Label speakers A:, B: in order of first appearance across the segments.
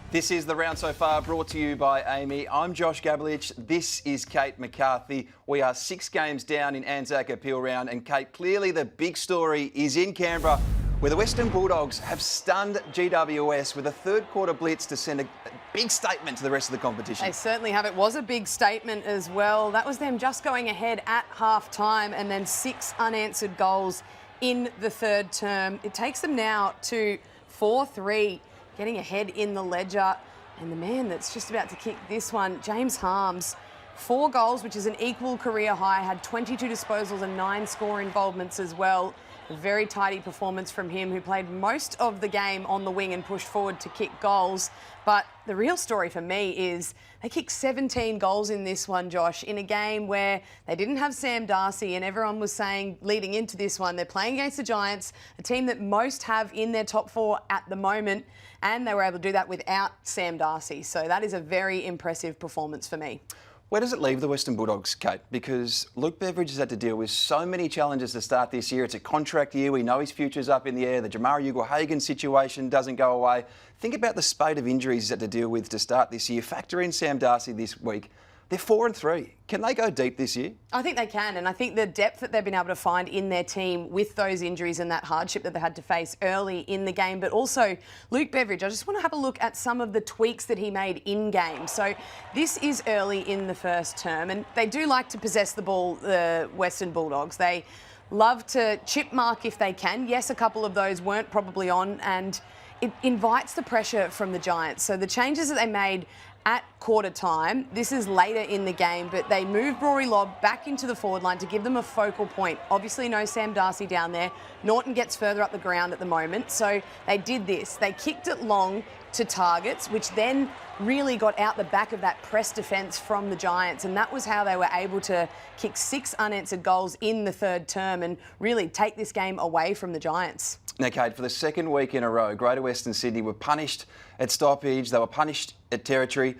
A: This is The Round So Far, brought to you by Amy. I'm Josh Gabelich. This is Kate McCarthy. We are 6 games down in Anzac Appeal Round, and Kate, clearly the big story is in Canberra, where the Western Bulldogs have stunned GWS with a third quarter blitz to send a big statement to the rest of the competition.
B: They certainly have. It was a big statement as well. That was them just going ahead at half-time and then 6 unanswered goals in the third term. It takes them now to 4-3. Getting ahead in the ledger, and the man that's just about to kick this one, James Harms, 4 goals, which is an equal career high, had 22 disposals and 9 score involvements as well. A very tidy performance from him, who played most of the game on the wing and pushed forward to kick goals. But the real story for me is they kicked 17 goals in this one, Josh, in a game where they didn't have Sam Darcy, and everyone was saying leading into this one, they're playing against the Giants, a team that most have in their top 4 at the moment, and they were able to do that without Sam Darcy. So that is a very impressive performance for me.
A: Where does it leave the Western Bulldogs, Kate? Because Luke Beveridge has had to deal with so many challenges to start this year. It's a contract year. We know his future's up in the air. The Jamara Ugle-Hagan situation doesn't go away. Think about the spate of injuries he's had to deal with to start this year. Factor in Sam Darcy this week. They're 4-3. Can they go deep this year?
B: I think they can, and I think the depth that they've been able to find in their team with those injuries and that hardship that they had to face early in the game, but also Luke Beveridge, I just want to have a look at some of the tweaks that he made in game. So this is early in the first term, and they do like to possess the ball, the Western Bulldogs. They love to chip mark if they can. Yes, a couple of those weren't probably on, and it invites the pressure from the Giants. So the changes that they made at quarter time, this is later in the game, but they moved Rory Lobb back into the forward line to give them a focal point. Obviously no Sam Darcy down there. Norton gets further up the ground at the moment. So they did this. They kicked it long to targets, which then really got out the back of that press defence from the Giants. And that was how they were able to kick 6 unanswered goals in the third term and really take this game away from the Giants.
A: Now, Kate, for the second week in a row, Greater Western Sydney were punished at stoppage. They were punished at territory.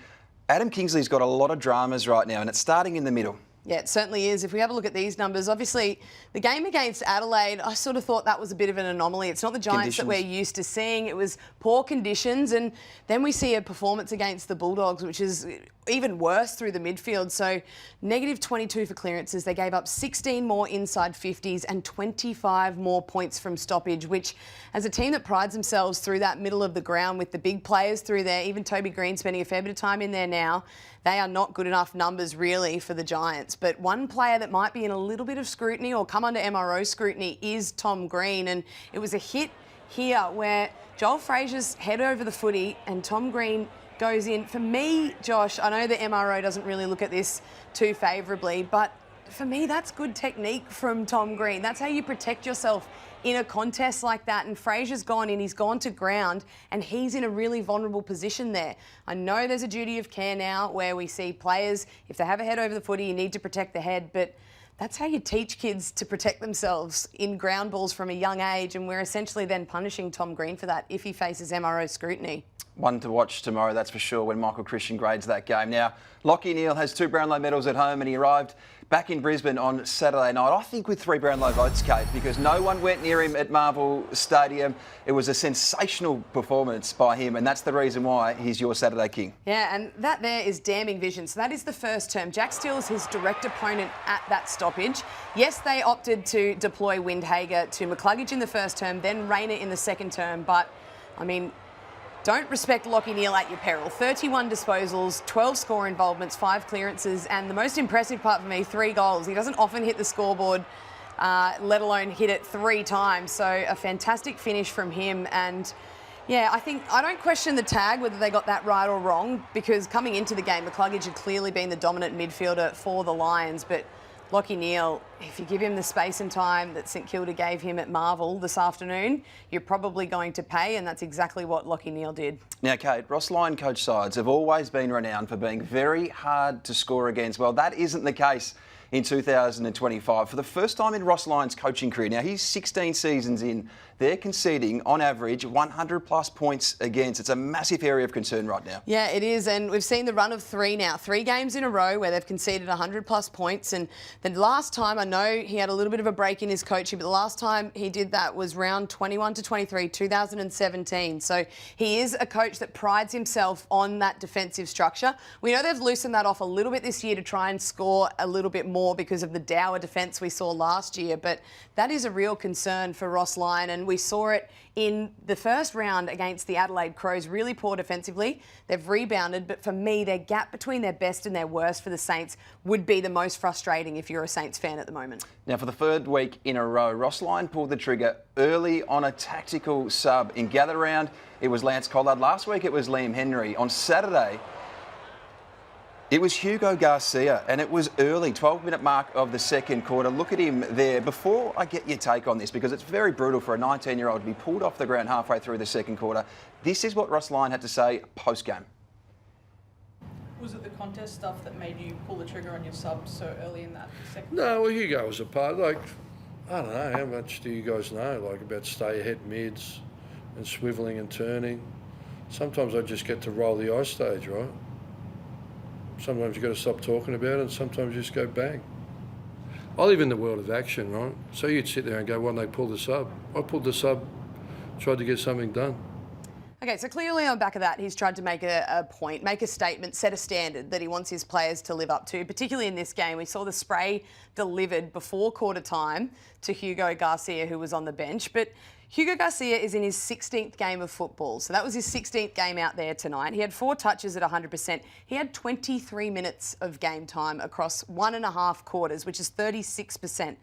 A: Adam Kingsley's got a lot of dramas right now, and it's starting in the middle.
B: Yeah, it certainly is. If we have a look at these numbers, obviously the game against Adelaide, I sort of thought that was a bit of an anomaly. It's not the Giants that we're used to seeing. It was poor conditions, and then we see a performance against the Bulldogs, which is even worse through the midfield. So negative 22 for clearances. They gave up 16 more inside 50s and 25 more points from stoppage, which as a team that prides themselves through that middle of the ground with the big players through there, even Toby Green spending a fair bit of time in there now, they are not good enough numbers really for the Giants. But one player that might be in a little bit of scrutiny or come under MRO scrutiny is Tom Green. And it was a hit here where Joel Frazier's head over the footy and Tom Green goes in. For me, Josh, I know the MRO doesn't really look at this too favourably, but for me, that's good technique from Tom Green. That's how you protect yourself in a contest like that. And Frazier's gone in, he's gone to ground, and he's in a really vulnerable position there. I know there's a duty of care now where we see players, if they have a head over the footy, you need to protect the head, but that's how you teach kids to protect themselves in ground balls from a young age, and we're essentially then punishing Tom Green for that if he faces MRO scrutiny.
A: One to watch tomorrow, that's for sure, when Michael Christian grades that game. Now, Lachie Neale has 2 Brownlow medals at home, and he arrived back in Brisbane on Saturday night, I think with 3 Brownlow votes, Kate, because no one went near him at Marvel Stadium. It was a sensational performance by him, and that's the reason why he's your Saturday King.
B: Yeah, and that there is damning vision. So that is the first term. Jack Steele is his direct opponent at that stoppage. Yes, they opted to deploy Windhager to McCluggage in the first term, then Rayner in the second term, but, I mean, don't respect Lachie Neale at your peril. 31 disposals, 12 score involvements, 5 clearances, and the most impressive part for me, 3 goals. He doesn't often hit the scoreboard, let alone hit it 3 times. So a fantastic finish from him. And yeah, I don't question the tag, whether they got that right or wrong, because coming into the game, McCluggage had clearly been the dominant midfielder for the Lions, but Lachie Neale, if you give him the space and time that St Kilda gave him at Marvel this afternoon, you're probably going to pay, and that's exactly what Lachie Neale did.
A: Now, Kate, Ross Lyon coach sides have always been renowned for being very hard to score against. Well, that isn't the case in 2025. For the first time in Ross Lyon's coaching career, now he's 16 seasons in, they're conceding, on average, 100-plus points against. It's a massive area of concern right now.
B: Yeah, it is, and we've seen the run of 3 now. 3 games in a row where they've conceded 100-plus points, and the last time, I know he had a little bit of a break in his coaching, but the last time he did that was round 21 to 23, 2017. So he is a coach that prides himself on that defensive structure. We know they've loosened that off a little bit this year to try and score a little bit more because of the dour defence we saw last year, but that is a real concern for Ross Lyon, and we saw it in the first round against the Adelaide Crows. Really poor defensively. They've rebounded, but for me, their gap between their best and their worst for the Saints would be the most frustrating if you're a Saints fan at the moment.
A: Now, for the 3rd week in a row, Ross Lyon pulled the trigger early on a tactical sub. In gather round, it was Lance Collard. Last week, it was Liam Henry. On Saturday, it was Hugo Garcia, and it was early, 12-minute mark of the second quarter. Look at him there. Before I get your take on this, because it's very brutal for a 19-year-old to be pulled off the ground halfway through the second quarter, this is what Ross Lyon had to say post-game.
C: Was it the contest stuff that made you pull the trigger on your sub so early in that second?
D: No, well, Hugo was a part. Like, I don't know, how much do you guys know, like, about stay-ahead mids and swivelling and turning? Sometimes I just get to roll the ice stage, right? Sometimes you've got to stop talking about it, and sometimes you just go bang. I live in the world of action, right? So you'd sit there and go, why don't they pull the sub? I pulled the sub, tried to get something done.
B: Okay, so clearly on the back of that, he's tried to make a point, make a statement, set a standard that he wants his players to live up to, particularly in this game. We saw the spray delivered before quarter time to Hugo Garcia, who was on the bench. But Hugo Garcia is in his 16th game of football. So that was his 16th game out there tonight. He had 4 touches at 100%. He had 23 minutes of game time across 1.5 quarters, which is 36%.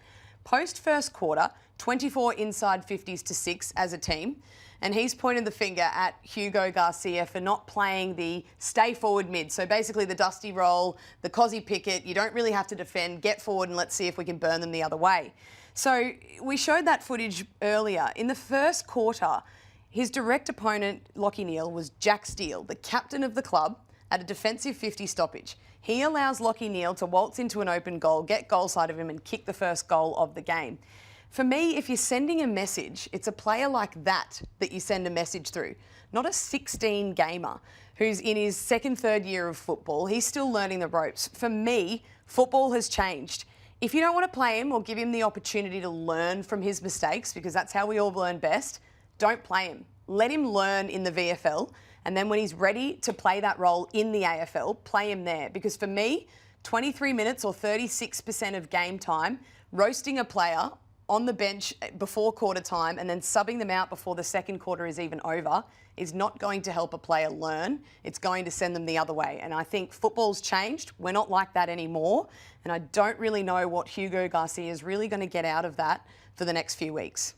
B: Post first quarter, 24 inside 50s to 6 as a team. And he's pointed the finger at Hugo Garcia for not playing the stay forward mid. So basically the dusty roll, the Cozzy Pickett, you don't really have to defend, get forward and let's see if we can burn them the other way. So we showed that footage earlier. In the first quarter, his direct opponent, Lachie Neale, was Jack Steele, the captain of the club, at a defensive 50 stoppage. He allows Lachie Neale to waltz into an open goal, get goal side of him and kick the first goal of the game. For me, if you're sending a message, it's a player like that you send a message through, not a 16-gamer who's in his 2nd, 3rd year of football. He's still learning the ropes. For me, football has changed. If you don't want to play him or give him the opportunity to learn from his mistakes, because that's how we all learn best, don't play him. Let him learn in the VFL, and then when he's ready to play that role in the AFL, play him there. Because for me, 23 minutes or 36% of game time, roasting a player on the bench before quarter time and then subbing them out before the second quarter is even over is not going to help a player learn. It's going to send them the other way. And I think football's changed. We're not like that anymore. And I don't really know what Hugo Garcia is really going to get out of that for the next few weeks.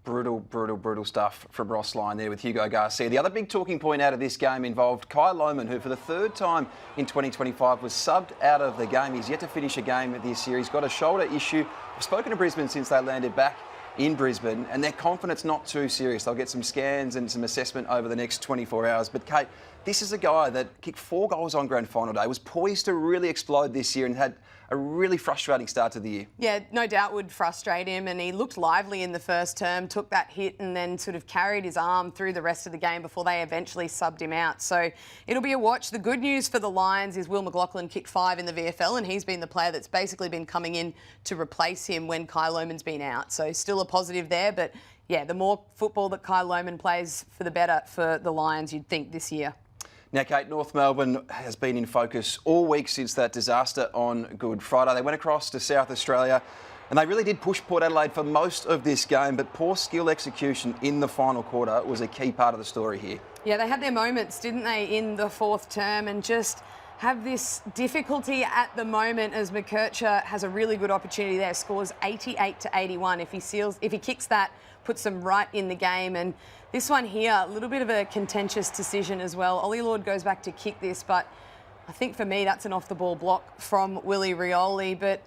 A: Brutal, brutal, brutal stuff from Ross Lyon there with Hugo Garcia. The other big talking point out of this game involved Kai Lohmann, who for the 3rd time in 2025 was subbed out of the game. He's yet to finish a game this year. He's got a shoulder issue. I've spoken to Brisbane since they landed back in Brisbane, and their confidence not too serious. They'll get some scans and some assessment over the next 24 hours. But Kate, this is a guy that kicked 4 goals on grand final day, was poised to really explode this year and had a really frustrating start to the year.
B: Yeah, no doubt would frustrate him, and he looked lively in the first term, took that hit and then sort of carried his arm through the rest of the game before they eventually subbed him out. So it'll be a watch. The good news for the Lions is Will McLaughlin kicked 5 in the VFL, and he's been the player that's basically been coming in to replace him when Kai Lohmann's been out. So still a positive there, but yeah, the more football that Kai Lohmann plays, for the better for the Lions, you'd think, this year.
A: Now, Kate, North Melbourne has been in focus all week since that disaster on Good Friday. They went across to South Australia and they really did push Port Adelaide for most of this game, but poor skill execution in the final quarter was a key part of the story here. Yeah,
B: they had their moments, didn't they, in the 4th term, and just have this difficulty at the moment as McKercher has a really good opportunity there, scores 88 to 81. If he kicks that, puts them right in the game. And this one here, a little bit of a contentious decision as well. Ollie Lord goes back to kick this, but I think for me that's an off-the-ball block from Willie Rioli. But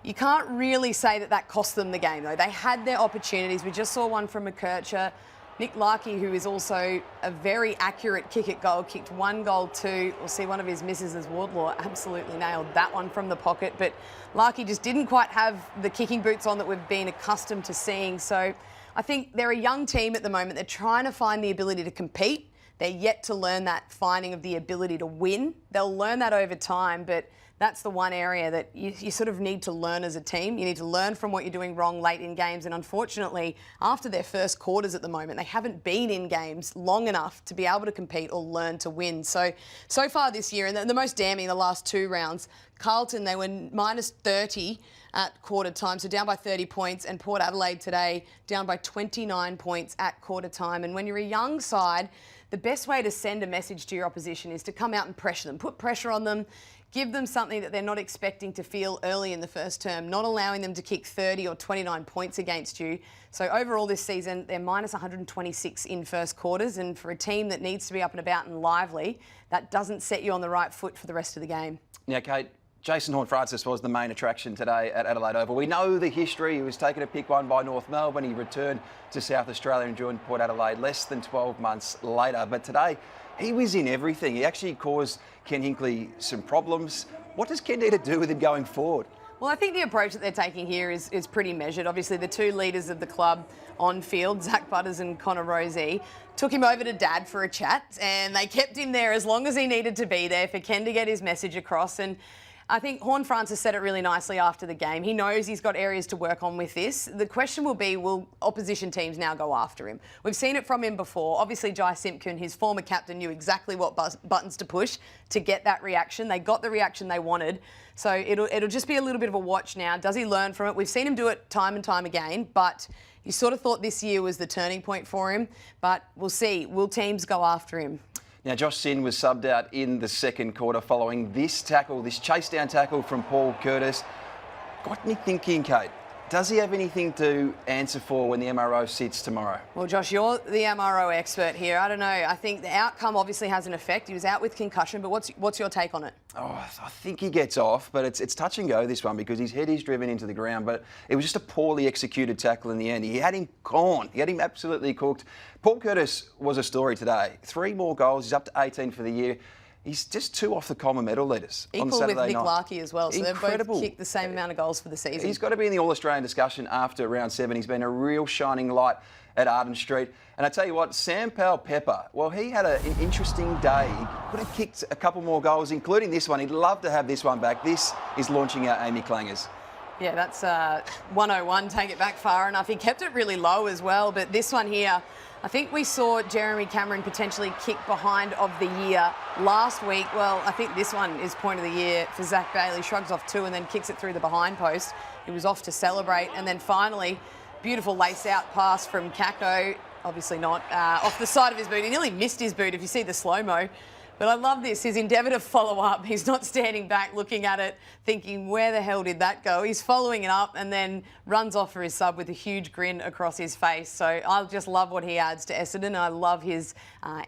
B: you can't really say that cost them the game, though. They had their opportunities. We just saw one from McKercher. Nick Larkey, who is also a very accurate kick at goal, kicked 1 goal, 2. We'll see one of his misses as Wardlaw absolutely nailed that one from the pocket. But Larkey just didn't quite have the kicking boots on that we've been accustomed to seeing. So I think they're a young team at the moment. They're trying to find the ability to compete. They're yet to learn that finding of the ability to win. They'll learn that over time, but that's the one area that you sort of need to learn as a team. You need to learn from what you're doing wrong late in games. And unfortunately, after their first quarters at the moment, they haven't been in games long enough to be able to compete or learn to win. So far this year, and the most damning, the last 2 rounds, Carlton, they were minus 30 at quarter time, so down by 30 points, and Port Adelaide today down by 29 points at quarter time. And when you're a young side, the best way to send a message to your opposition is to come out and pressure them, put pressure on them, give them something that they're not expecting to feel early in the first term, not allowing them to kick 30 or 29 points against you. So overall this season, they're minus 126 in first quarters, and for a team that needs to be up and about and lively, that doesn't set you on the right foot for the rest of the game.
A: Now, Kate, Jason Horne-Francis was the main attraction today at Adelaide Oval. We know the history. He was taken to pick 1 by North Melbourne. He returned to South Australia and joined Port Adelaide less than 12 months later. But today, he was in everything. He actually caused Ken Hinkley some problems. What does Ken need to do with him going forward?
B: Well, I think the approach that they're taking here is pretty measured. Obviously, the 2 leaders of the club on field, Zack Butters and Connor Rozee, took him over to Dad for a chat, and they kept him there as long as he needed to be there for Ken to get his message across. And I think Horne-Francis said it really nicely after the game. He knows he's got areas to work on with this. The question will be, will opposition teams now go after him? We've seen it from him before. Obviously, Jai Simpkin, his former captain, knew exactly what buttons to push to get that reaction. They got the reaction they wanted. So it'll just be a little bit of a watch now. Does he learn from it? We've seen him do it time and time again, but you sort of thought this year was the turning point for him. But we'll see. Will teams go after him?
A: Now, Josh Sinn was subbed out in the second quarter following this tackle, this chase-down tackle from Paul Curtis. Got me thinking, Kate, does he have anything to answer for when the MRO sits tomorrow?
B: Well, Josh, you're the MRO expert here. I don't know. I think the outcome obviously has an effect. He was out with concussion, but what's your take on it?
A: Oh, I think he gets off, but it's touch and go, this one, because his head is driven into the ground. But it was just a poorly executed tackle in the end. He had him gone. He had him absolutely cooked. Paul Curtis was a story today. 3 more goals. He's up to 18 for the year. He's just 2 off the Common Medal leaders on Saturday night.
B: Equal with Nick Larkey as well, so
A: Incredible.
B: they've both kicked the same amount of goals for the season.
A: He's got to be in the All-Australian discussion after round 7. He's been a real shining light at Arden Street. And I tell you what, Sam Powell-Pepper, well, he had an interesting day. He could have kicked a couple more goals, including this one. He'd love to have this one back. This is launching out Amy Clangers.
B: Yeah, that's 101, take it back far enough. He kept it really low as well, but this one here, I think we saw Jeremy Cameron potentially kick behind of the year last week. Well, I think this one is point of the year for Zack Bailey. Shrugs off 2 and then kicks it through the behind post. He was off to celebrate. And then finally, beautiful lace-out pass from Kako. Obviously not. Off the side of his boot. He nearly missed his boot if you see the slow-mo. But I love this, his endeavour to follow up. He's not standing back looking at it, thinking, where the hell did that go? He's following it up and then runs off for his sub with a huge grin across his face. So I just love what he adds to Essendon. I love his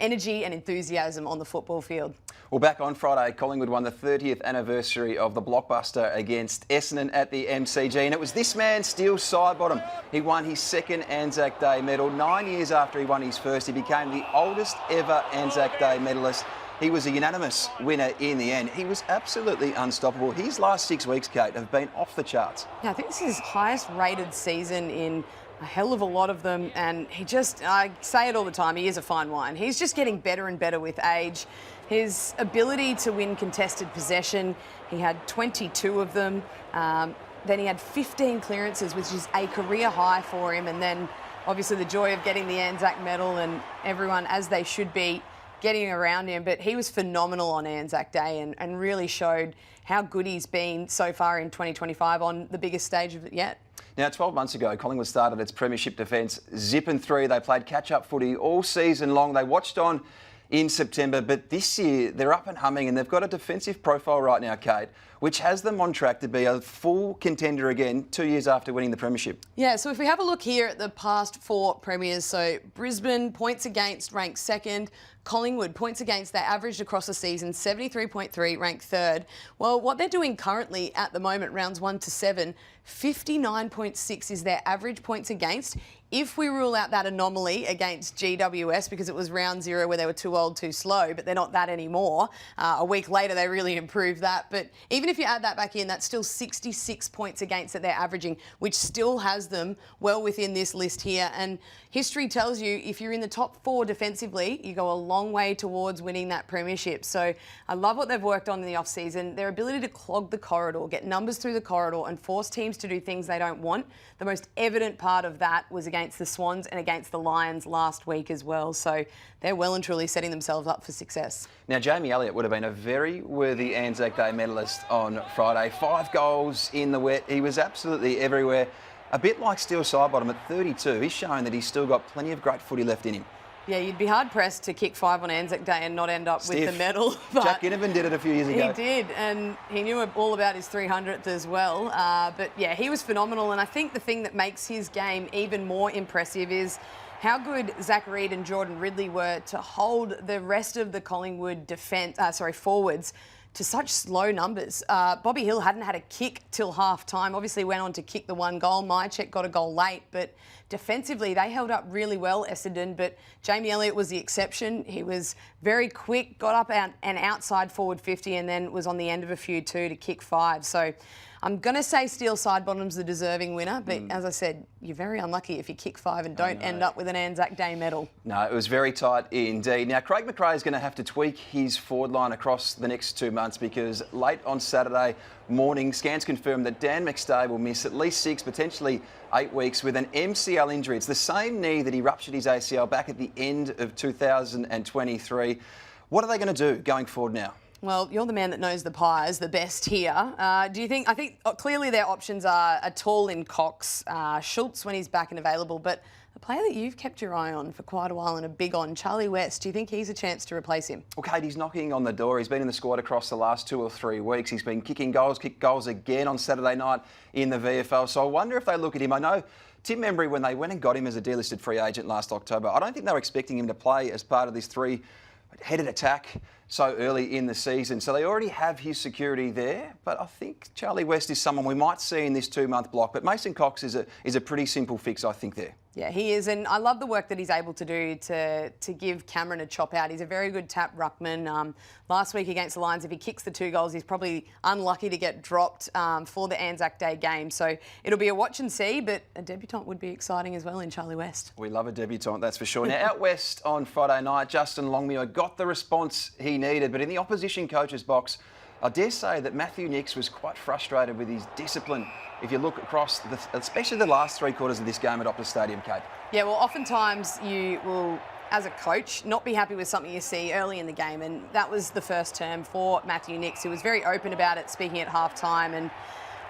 B: energy and enthusiasm on the football field.
A: Well, back on Friday, Collingwood won the 30th anniversary of the blockbuster against Essendon at the MCG. And it was this man, Steele Sidebottom. He won his 2nd Anzac Day medal. 9 years after he won his first, he became the oldest ever Anzac Day medalist. He was a unanimous winner in the end. He was absolutely unstoppable. His last 6 weeks, Kate, have been off the charts.
B: Yeah, I think this is his highest rated season in a hell of a lot of them. And he just, I say it all the time, he is a fine wine. He's just getting better and better with age. His ability to win contested possession, he had 22 of them. Then he had 15 clearances, which is a career high for him. And then obviously the joy of getting the Anzac medal and everyone, as they should be, getting around him. But he was phenomenal on Anzac Day and really showed how good he's been so far in 2025 on the biggest stage of it yet.
A: Now, 12 months ago, Collingwood started its premiership defence zipping through. They played catch-up footy all season long. They watched on in September, but this year they're up and humming and they've got a defensive profile right now, Kate, which has them on track to be a full contender again 2 years after winning the premiership.
B: Yeah, so if we have a look here at the past 4 premiers, so Brisbane, points against, ranked second. Collingwood, points against, they averaged across the season 73.3, ranked third. Well, what they're doing currently at the moment, rounds 1 to 7, 59.6 is their average points against. If we rule out that anomaly against GWS because it was round 0 where they were too old, too slow, but they're not that anymore. A week later, they really improved that. But even if you add that back in, that's still 66 points against that they're averaging, which still has them well within this list here. And history tells you if you're in the top 4 defensively, you go a long way towards winning that premiership. So I love what they've worked on in the off-season. Their ability to clog the corridor, get numbers through the corridor and force teams to do things they don't want. The most evident part of that was against the Swans and against the Lions last week as well. So they're well and truly setting themselves up for success.
A: Now, Jamie Elliott would have been a very worthy Anzac Day medalist on Friday. 5 goals in the wet. He was absolutely everywhere. A bit like Steele Sidebottom at 32. He's showing that he's still got plenty of great footy left in him. Yeah,
B: you'd be hard-pressed to kick 5 on Anzac Day and not end up with the medal.
A: But Jack Ginnivan did it a few years ago.
B: He did, and he knew all about his 300th as well. But, yeah, he was phenomenal, and I think the thing that makes his game even more impressive is how good Zach Reid and Jordan Ridley were to hold the rest of the Collingwood forwards to such slow numbers. Bobby Hill hadn't had a kick till half-time. Obviously went on to kick the 1 goal. Mychek got a goal late, but defensively they held up really well, Essendon, but Jamie Elliott was the exception. He was very quick, got up and outside forward 50 and then was on the end of a few too to kick 5. So I'm going to say Steele Sidebottom's the deserving winner, but as I said, you're very unlucky if you kick 5 and don't end up with an Anzac Day medal.
A: No, it was very tight indeed. Now, Craig McRae is going to have to tweak his forward line across the next 2 months because late on Saturday morning, scans confirmed that Dan McStay will miss at least 6, potentially 8 weeks with an MCL injury. It's the same knee that he ruptured his ACL back at the end of 2023. What are they going to do going forward now?
B: Well, you're the man that knows the Pies the best here. Do you think? I think clearly their options are a tall in Cox, Schultz when he's back and available, but a player that you've kept your eye on for quite a while and a big on, Charlie West. Do you think he's a chance to replace him?
A: Well, Kate, he's knocking on the door. He's been in the squad across the last 2 or 3 weeks. He's been kicked goals again on Saturday night in the VFL. So I wonder if they look at him. I know Tim Embry, when they went and got him as a delisted free agent last October, I don't think they were expecting him to play as part of this 3-headed attack so early in the season. So they already have his security there. But I think Charlie West is someone we might see in this 2-month block. But Mason Cox is a pretty simple fix, I think, there.
B: Yeah, he is, and I love the work that he's able to do to give Cameron a chop out. He's a very good tap ruckman. Last week against the Lions, if he kicks the 2 goals, he's probably unlucky to get dropped for the Anzac Day game. So it'll be a watch and see, but a debutant would be exciting as well in Charlie West.
A: We love a debutant, that's for sure. Now, out west on Friday night, Justin Longmuir got the response he needed, but in the opposition coach's box, I dare say that Matthew Nicks was quite frustrated with his discipline. If you look across, especially the last 3 quarters of this game at Optus Stadium, Kate.
B: Yeah, well, oftentimes you will, as a coach, not be happy with something you see early in the game, and that was the first term for Matthew Nicks, who was very open about it, speaking at half-time, and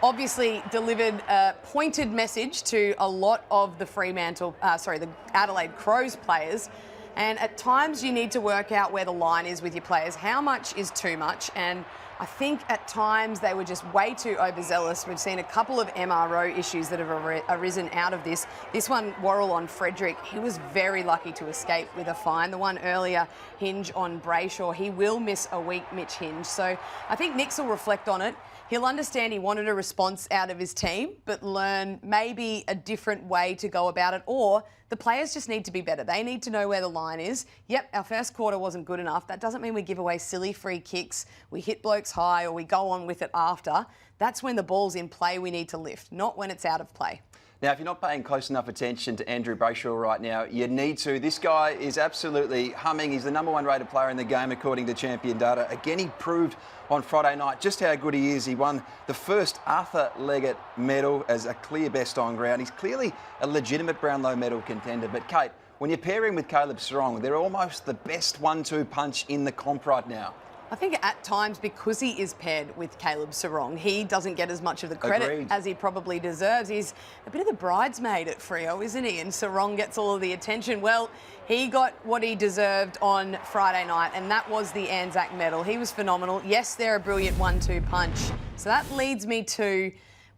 B: obviously delivered a pointed message to a lot of the the Adelaide Crows players. And at times you need to work out where the line is with your players. How much is too much? And I think at times they were just way too overzealous. We've seen a couple of MRO issues that have arisen out of this. This one, Worrell on Frederick, he was very lucky to escape with a fine. The one earlier, Hinge on Brachaw, he will miss a week, Mitch Hinge. So I think Nicks will reflect on it. He'll understand he wanted a response out of his team, but learn maybe a different way to go about it, or the players just need to be better. They need to know where the line is. Yep, our first quarter wasn't good enough. That doesn't mean we give away silly free kicks, we hit blokes high, or we go on with it after. That's when the ball's in play we need to lift, not when it's out of play.
A: Now, if you're not paying close enough attention to Andrew Brachaw right now, you need to. This guy is absolutely humming. He's the #1 rated player in the game, according to Champion Data. Again, he proved on Friday night just how good he is. He won the first Arthur Leggett medal as a clear best on ground. He's clearly a legitimate Brownlow medal contender. But, Kate, when you pair him with Caleb Serong, they're almost the best 1-2 punch in the comp right now.
B: I think at times, because he is paired with Caleb Serong, he doesn't get as much of the credit as he probably deserves. He's a bit of the bridesmaid at Freo, isn't he? And Serong gets all of the attention. Well, he got what he deserved on Friday night, and that was the Anzac medal. He was phenomenal. Yes, they're a brilliant 1-2 punch. So that leads me to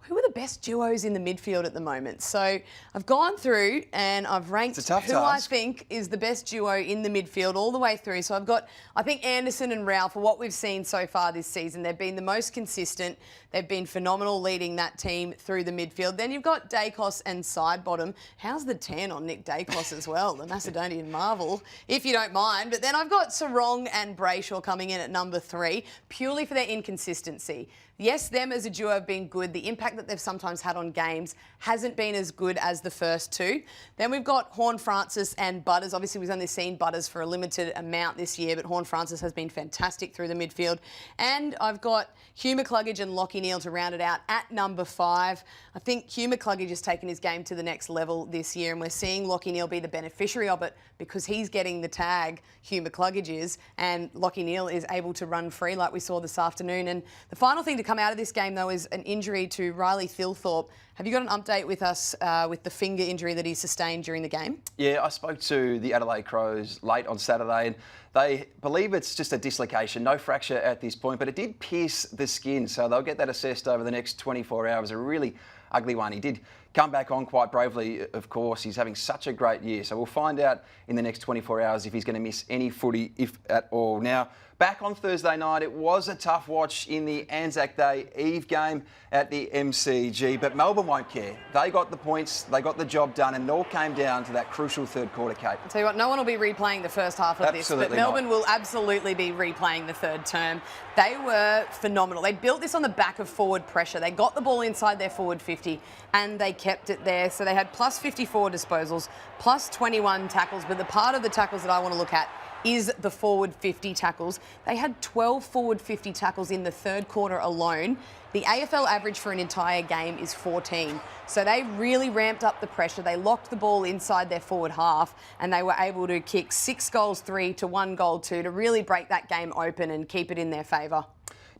B: who are the best duos in the midfield at the moment? So I've gone through and I've ranked who I think is the best duo in the midfield all the way through. So I've got, I think, Anderson and Rao, for what we've seen so far this season. They've been the most consistent. They've been phenomenal leading that team through the midfield. Then you've got Dacos and Sidebottom. How's the 10 on Nick Dacos as well, the Macedonian marvel, if you don't mind. But then I've got Sarong and Brachaw coming in at number 3, purely for their inconsistency. Yes, them as a duo have been good. The impact that they've sometimes had on games hasn't been as good as the first two. Then we've got Horne-Francis and Butters. Obviously, we've only seen Butters for a limited amount this year, but Horne-Francis has been fantastic through the midfield. And I've got Hugh McCluggage and Lachie Neale to round it out at number 5. I think Hugh McCluggage has taken his game to the next level this year, and we're seeing Lachie Neale be the beneficiary of it because he's getting the tag, Hugh McCluggage is, and Lachie Neale is able to run free like we saw this afternoon. And the final thing to come out of this game, though, is an injury to Riley Thilthorpe. Have you got an update with us with the finger injury that he sustained during the game?
A: Yeah, I spoke to the Adelaide Crows late on Saturday, and they believe it's just a dislocation, no fracture at this point, but it did pierce the skin, so they'll get that assessed over the next 24 hours. A really ugly one. He did come back on quite bravely, of course. He's having such a great year, so we'll find out in the next 24 hours if he's going to miss any footy, if at all. Now, back on Thursday night, it was a tough watch in the Anzac Day Eve game at the MCG, but Melbourne won't care. They got the points, they got the job done, and it all came down to that crucial third quarter, Kate.
B: I'll tell you what, no one will be replaying the first half of this, but Melbourne will absolutely be replaying the third term. They were phenomenal. They built this on the back of forward pressure. They got the ball inside their forward 50 and they kept it there. So they had plus 54 disposals, plus 21 tackles, but the part of the tackles that I want to look at is the forward 50 tackles. They had 12 forward 50 tackles in the third quarter alone. The AFL average for an entire game is 14. So they really ramped up the pressure. They locked the ball inside their forward half and they were able to kick 6 goals 3 to 1 goal 2 to really break that game open and keep it in their favour.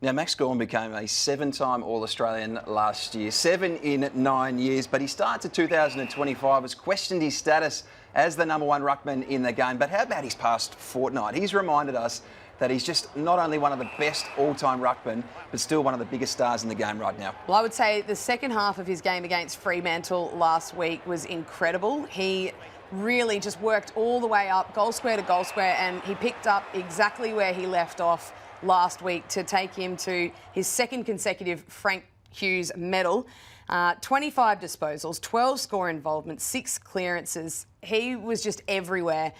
A: Now, Max Gorm became a 7-time All-Australian last year, 7 in 9 years, but he started 2025, has questioned his status as the number 1 ruckman in the game. But how about his past fortnight? He's reminded us that he's just not only one of the best all-time ruckmen, but still one of the biggest stars in the game right now.
B: Well, I would say the second half of his game against Fremantle last week was incredible. He really just worked all the way up, goal square to goal square, and he picked up exactly where he left off last week to take him to his second consecutive Frank Hughes medal. 25 disposals, 12 score involvements, 6 clearances. He was just everywhere.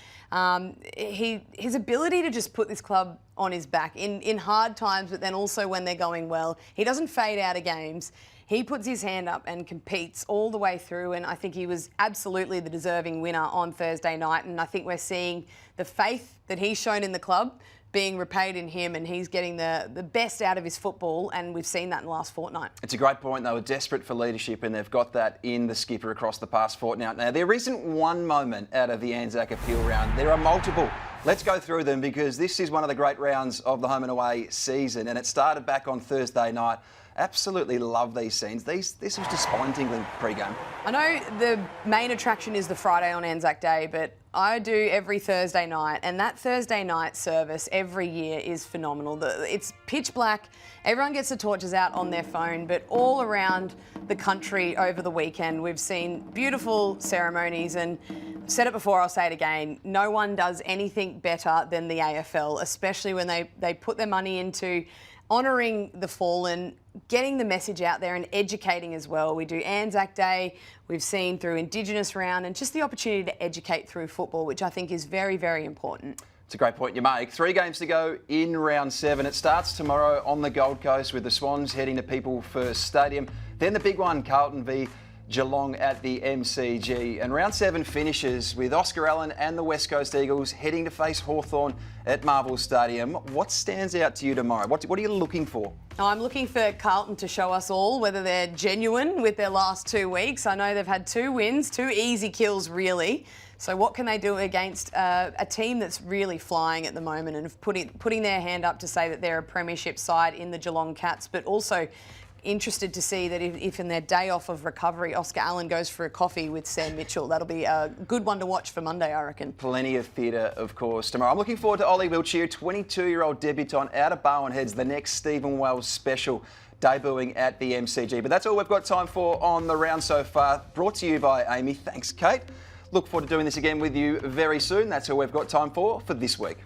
B: His ability to just put this club on his back in hard times, but then also when they're going well. He doesn't fade out of games. He puts his hand up and competes all the way through, and I think he was absolutely the deserving winner on Thursday night, and I think we're seeing the faith that he's shown in the club being repaid in him, and he's getting the best out of his football, and we've seen that in the last fortnight.
A: It's a great point. They were desperate for leadership, and they've got that in the skipper across the past fortnight. Now, there isn't one moment out of the Anzac appeal round. There are multiple. Let's go through them because this is one of the great rounds of the home and away season, and it started back on Thursday night. Absolutely love these scenes. This was just spine-tingling pre-game. I
B: know the main attraction is the Friday on Anzac Day, but I do every Thursday night, and that Thursday night service every year is phenomenal. It's pitch black, everyone gets the torches out on their phone, but all around the country over the weekend we've seen beautiful ceremonies, and I've said it before, I'll say it again, no one does anything better than the AFL, especially when they put their money into honouring the fallen, getting the message out there and educating as well. We do Anzac Day, we've seen through Indigenous round, and just the opportunity to educate through football, which I think is very, very important.
A: It's a great point you make. 3 games to go in round 7. It starts tomorrow on the Gold Coast with the Swans heading to People First Stadium. Then the big one, Carlton v Geelong at the MCG. And round 7 finishes with Oscar Allen and the West Coast Eagles heading to face Hawthorn at Marvel Stadium. What stands out to you tomorrow? What are you looking for?
B: I'm looking for Carlton to show us all whether they're genuine with their last 2 weeks. I know they've had 2 wins, 2 easy kills really. So what can they do against a team that's really flying at the moment and putting their hand up to say that they're a premiership side in the Geelong Cats, but also interested to see that if in their day off of recovery, Oscar Allen goes for a coffee with Sam Mitchell. That'll be a good one to watch for Monday, I reckon.
A: Plenty of theatre, of course, tomorrow. I'm looking forward to Ollie Wiltshire, 22-year-old debutant out of Barwon Heads, the next Stephen Wells special, debuting at the MCG. But that's all we've got time for on the round so far. Brought to you by Amy. Thanks, Kate. Look forward to doing this again with you very soon. That's all we've got time for this week.